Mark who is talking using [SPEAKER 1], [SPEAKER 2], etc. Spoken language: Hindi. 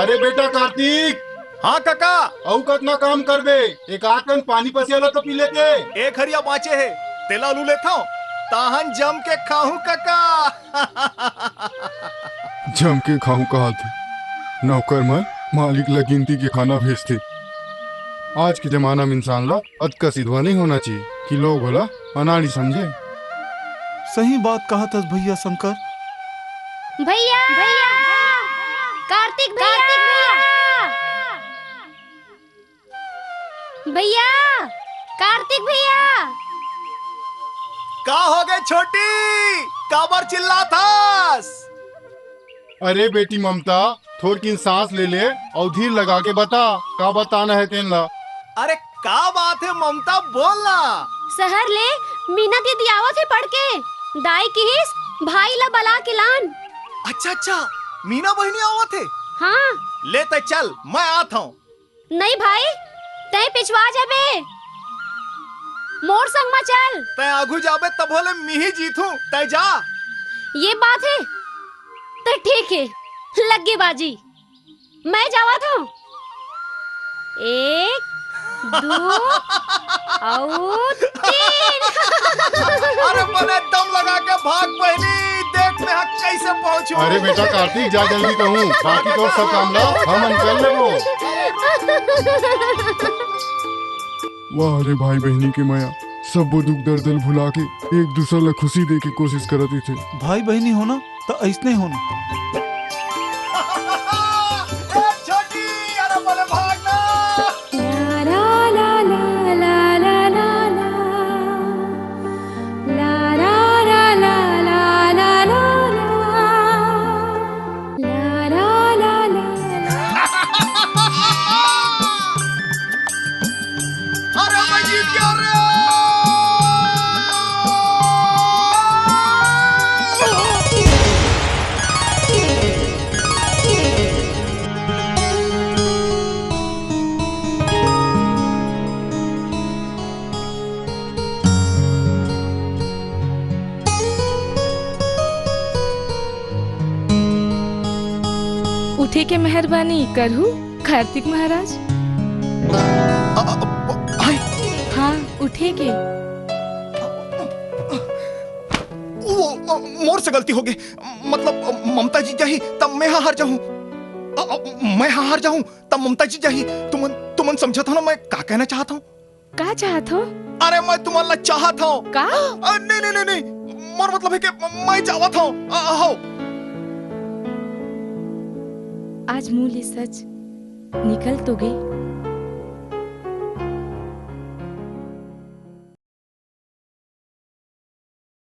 [SPEAKER 1] अरे बेटा कार्तिक।
[SPEAKER 2] हाँ काका।
[SPEAKER 1] औ कितना काम कर बे, एक आध टन पानी पसियाला तो पी लेते।
[SPEAKER 2] एक हरिया बाँचे है, तेला लू लेता हूँ, ताहन जम के खाऊं काका।
[SPEAKER 1] जम के खाऊं कहा थे, नौकर मन मालिक ला गिनती के खाना भेजते। आज के जमाना में इंसान ला अध का सिधवा नहीं होना चाहिए कि लोग होला अनाड़ी समझे।
[SPEAKER 3] सही बात कहा था भैया शंकर।
[SPEAKER 4] भैया भैया कार्तिक भैया भैया कार्तिक भैया।
[SPEAKER 2] का हो गए छोटी, काबर चिल्ला थास?
[SPEAKER 1] अरे बेटी ममता, थोड़ी सांस ले ले और धीर लगा के बता का बताना है तेन ला।
[SPEAKER 2] अरे का बात है ममता, बोलना।
[SPEAKER 4] शहर ले मीना दीदी आवत है पढ़ के, दाई की हिस भाई ला बला के लान।
[SPEAKER 2] अच्छा अच्छा, मीना बहनी आवत है।
[SPEAKER 4] हाँ
[SPEAKER 2] ले ते चल, मैं आता हूँ।
[SPEAKER 4] नहीं भाई, तय पिछवा जाबे, मोर संग में चल।
[SPEAKER 2] तय आगू जाबे तब बोले मिही जीतू, तय जा।
[SPEAKER 4] ये बात है तो ठीक है, लगे बाजी, मैं जावा था। 1 2 और 3।
[SPEAKER 2] अरे मने दम लगा के भाग बहनी, देख मैं यहाँ कैसे पहुँचूं।
[SPEAKER 1] अरे बेटा कार्तिक, जा जल्दी कहूँ, बाकी तो सब काम ला हम कर ले वो। वाह रे भाई बहनी के माया, सब वो दुख दर्द भुला के एक दूसरे ला खुशी दे के कोशिश करते थे।
[SPEAKER 3] भाई बहनी होना तो ऐसने होना।
[SPEAKER 2] छोटी, अरे बोले भागना। अरे मैं जीत गया रे।
[SPEAKER 5] उठे के मेहरबानी करहु कार्तिक महाराज। हाँ उठे के।
[SPEAKER 2] मोर से गलती हो गई, मतलब ममता जी जाही तब मैं हार जाऊं, मैं हार जाऊं तब ममता जी जाही। तुमन समझा था ना मैं का कहना चाहता हूँ?
[SPEAKER 5] का चाहत हो?
[SPEAKER 2] अरे मैं तुम्हारा चाहता हूँ।
[SPEAKER 5] का?
[SPEAKER 2] नहीं नहीं नहीं नहीं, मोर मतलब है कि मैं चाहता हूँ। आओ।
[SPEAKER 5] आज मुँह ले सच निकल तो गई।